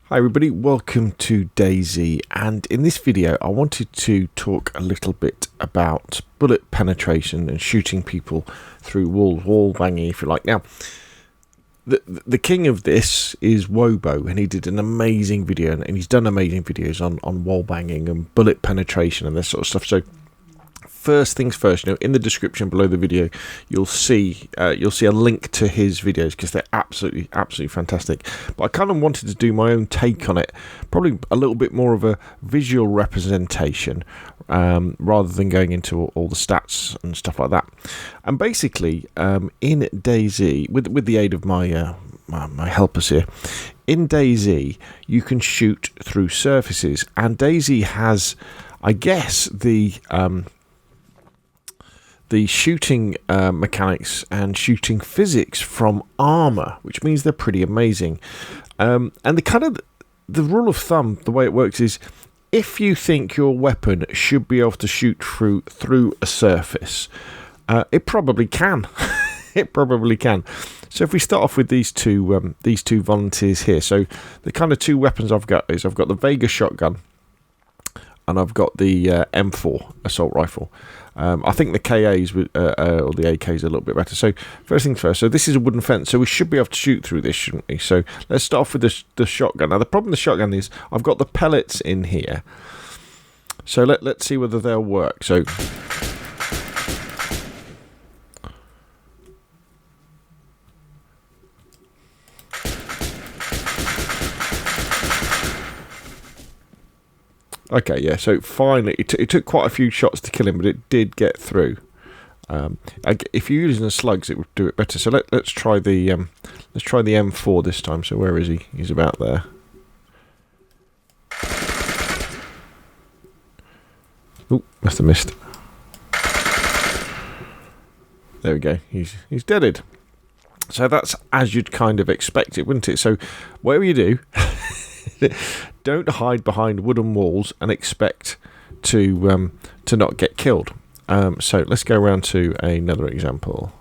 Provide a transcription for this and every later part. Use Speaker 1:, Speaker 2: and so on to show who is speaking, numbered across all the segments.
Speaker 1: Hi everybody, welcome to DayZ, and in this video I wanted to talk a little bit about bullet penetration and shooting people through walls, wall banging if you like. Now, the king of this is Wobo, and he did an amazing video, and he's done amazing videos on wall banging and bullet penetration and this sort of stuff. So first things first, in the description below the video, you'll see a link to his videos because they're absolutely fantastic. But I kind of wanted to do my own take on it, probably a little bit more of a visual representation, rather than going into all the stats and stuff like that. And basically, in DayZ, with the aid of my my helpers here, in DayZ you can shoot through surfaces, and DayZ has, I guess, the shooting mechanics and shooting physics from Arma, which means they're pretty amazing. And the rule of thumb, the way it works is, if you think your weapon should be able to shoot through a surface, it probably can. It probably can. So if we start off with these two volunteers here, so the kind of two weapons I've got is I've got the Vega shotgun, and I've got the M4 assault rifle. I think the KAs or the AKs are a little bit better. So first things first. So this is a wooden fence, so we should be able to shoot through this, shouldn't we? So let's start off with the shotgun. Now the problem with the shotgun is I've got the pellets in here. So let's see whether they'll work. So okay, yeah, so finally, it took quite a few shots to kill him, but it did get through. If you're using the slugs, it would do it better. So let's try the M4 this time. So where is he? He's about there. Oop, must have missed. There we go. He's deaded. So that's as you'd kind of expect it, wouldn't it? So whatever you do, don't hide behind wooden walls and expect to not get killed. So let's go around to another example.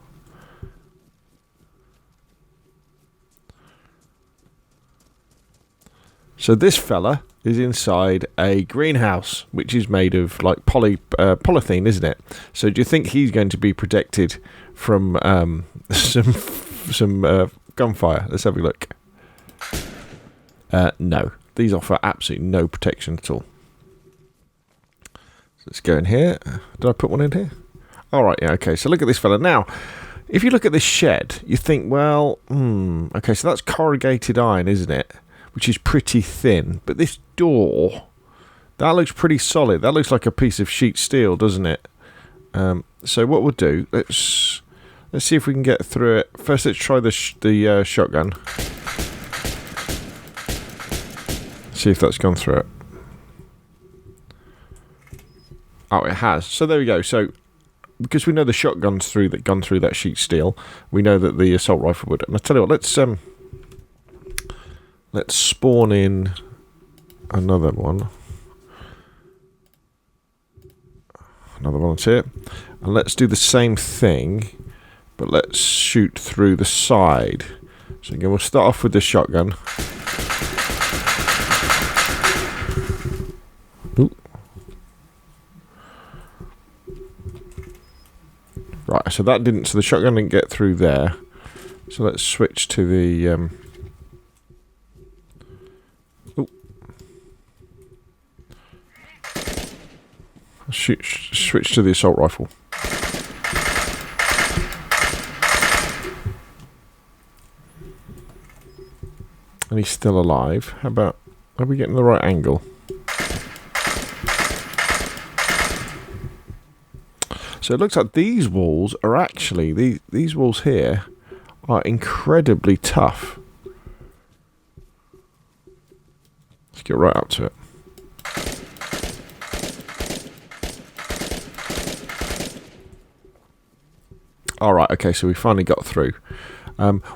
Speaker 1: So this fella is inside a greenhouse, which is made of like polythene, isn't it? So do you think he's going to be protected from some gunfire? Let's have a look. No, these offer absolutely no protection at all. So let's go in here. Did I put one in here? All right, yeah, okay. So look at this fella. Now, if you look at this shed, you think, well, okay, so that's corrugated iron, isn't it? Which is pretty thin. But this door, that looks pretty solid. That looks like a piece of sheet steel, doesn't it? So what we'll do, let's see if we can get through it. First, let's try the shotgun. See if that's gone through it. Oh, it has. So there we go. So because we know the shotgun's gone through that sheet steel, we know that the assault rifle would. And I tell you what, let's spawn in another one. Another volunteer, and let's do the same thing, but let's shoot through the side. So again, we'll start off with the shotgun. Right, so the shotgun didn't get through there. So let's switch to the switch to the assault rifle. And he's still alive. Are we getting the right angle? So it looks like these walls are actually, these walls here are incredibly tough. Let's get right up to it. Alright, okay, so we finally got through.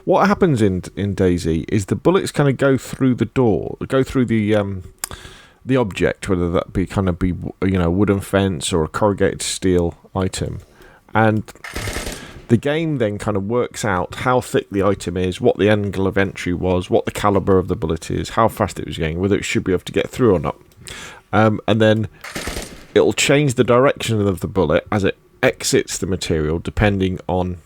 Speaker 1: What happens in DayZ is the bullets kind of go through the door, go through the object, whether that be a wooden fence or a corrugated steel item, and the game then kind of works out how thick the item is, what the angle of entry was, what the caliber of the bullet is, how fast it was going, whether it should be able to get through or not. And then it'll change the direction of the bullet as it exits the material, depending on,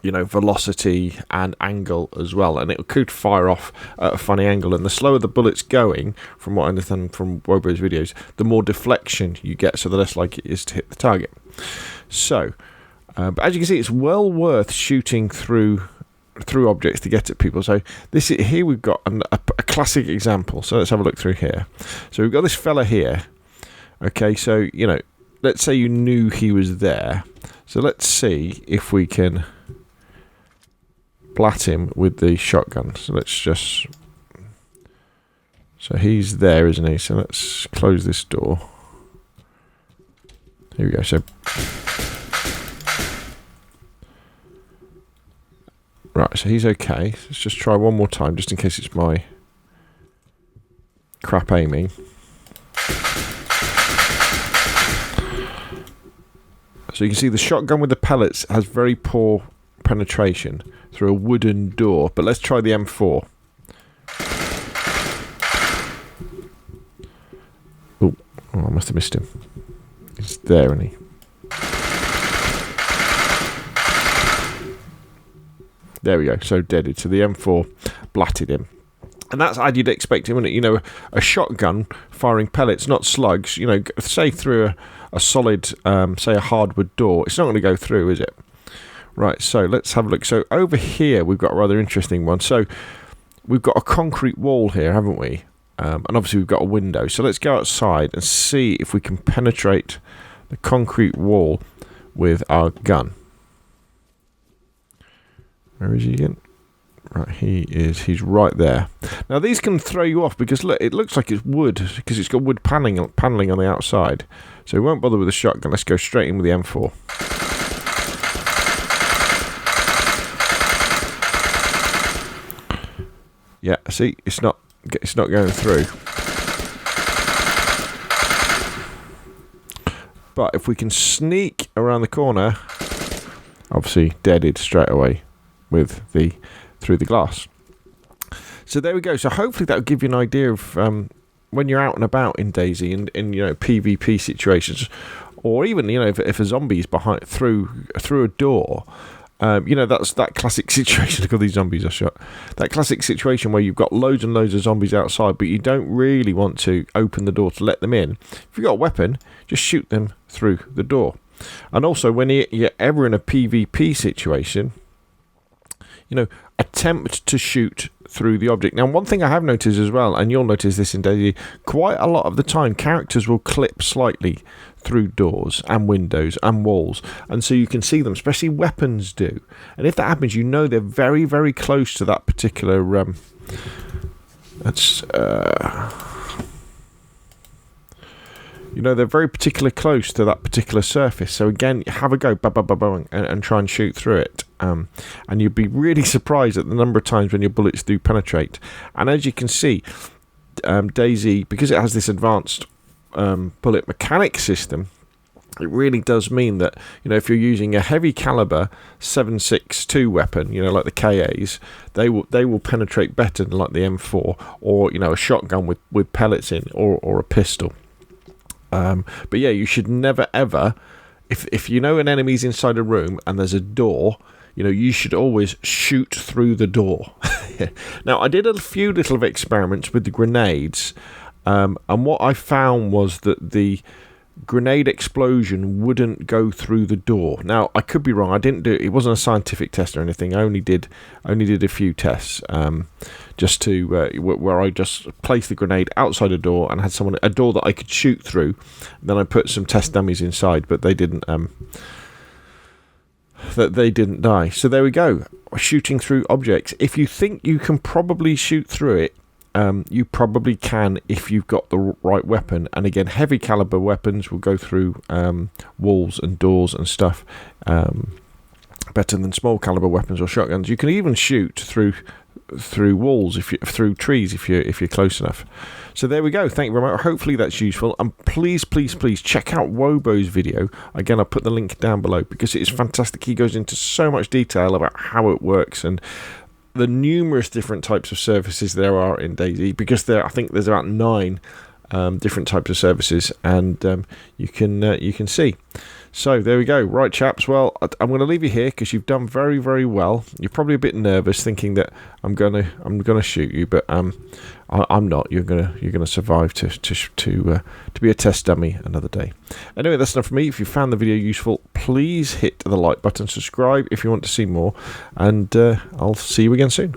Speaker 1: you know, velocity and angle as well. And it could fire off at a funny angle. And the slower the bullet's going, from what I understand from Wobo's videos, the more deflection you get, so the less likely it is to hit the target. So, but as you can see, it's well worth shooting through objects to get at people. So here we've got a classic example. So let's have a look through here. So we've got this fella here. Okay, so, you know, let's say you knew he was there. So let's see if we can blat him with the shotgun. So let's just... So he's there, isn't he? So let's close this door. Here we go. So... Right, so he's okay. Let's just try one more time, just in case it's my crap aiming. So you can see the shotgun with the pellets has very poor penetration through a wooden door. But let's try the M4. Oh, I must have missed him. He's there, isn't he? There we go, so deaded. So the M4 blatted him. And that's how you'd expect him, wouldn't it? You know, a shotgun firing pellets, not slugs, you know, say through a solid, say a hardwood door. It's not going to go through, is it? Right, so let's have a look. So over here, we've got a rather interesting one. So we've got a concrete wall here, haven't we? And obviously we've got a window. So let's go outside and see if we can penetrate the concrete wall with our gun. Where is he again? Right, he's right there. Now these can throw you off because look, it looks like it's wood because it's got wood paneling on the outside. So we won't bother with the shotgun. Let's go straight in with the M4. Yeah, see, it's not going through. But if we can sneak around the corner, obviously deaded straight away with through the glass. So there we go. So hopefully that'll give you an idea of when you're out and about in DayZ and in, you know, PvP situations, or even, you know, if a zombie's behind through a door. You know, that's that classic situation. Look, all these zombies are shot. That classic situation where you've got loads and loads of zombies outside, but you don't really want to open the door to let them in. If you've got a weapon, just shoot them through the door. And also, when you're ever in a PvP situation, you know, attempt to shoot through the object. Now, one thing I have noticed as well, and you'll notice this in DayZ, quite a lot of the time, characters will clip slightly through doors and windows and walls, and so you can see them, especially weapons do. And if that happens, you know they're very, very close to that particular you know, they're very particularly close to that particular surface. So again, have a go, and try and shoot through it. And you'd be really surprised at the number of times when your bullets do penetrate. And as you can see, DayZ, because it has this advanced bullet mechanic system, it really does mean that, you know, if you're using a heavy caliber 7.62 weapon, you know, like the KAs, they will penetrate better than like the M4, or, you know, a shotgun with pellets in, or a pistol. But yeah, you should never ever, if you know an enemy's inside a room and there's a door, you know, you should always shoot through the door. Now, I did a few little experiments with the grenades, and what I found was that the grenade explosion wouldn't go through the door. Now, I could be wrong. I didn't do it. It wasn't a scientific test or anything. I only did a few tests, just to where I just placed the grenade outside a door and had a door that I could shoot through. Then I put some test dummies inside, but they didn't die. So there we go. Shooting through objects. If you think you can probably shoot through it, you probably can if you've got the right weapon. And again, heavy caliber weapons will go through walls and doors and stuff better than small caliber weapons or shotguns. You can even shoot through through walls, through trees, if you're close enough. So there we go. Thank you very much. Hopefully that's useful. And please check out Wobo's video. Again, I'll put the link down below because it is fantastic. He goes into so much detail about how it works and the numerous different types of services there are in DayZ, because I think there's about 9 different types of services, and you can see. So there we go. Right, chaps. Well, I'm going to leave you here because you've done very, very well. You're probably a bit nervous, thinking that I'm gonna shoot you, but I'm not. You're gonna survive to be a test dummy another day. Anyway, that's enough for me. If you found the video useful, please hit the like button, subscribe if you want to see more, and I'll see you again soon.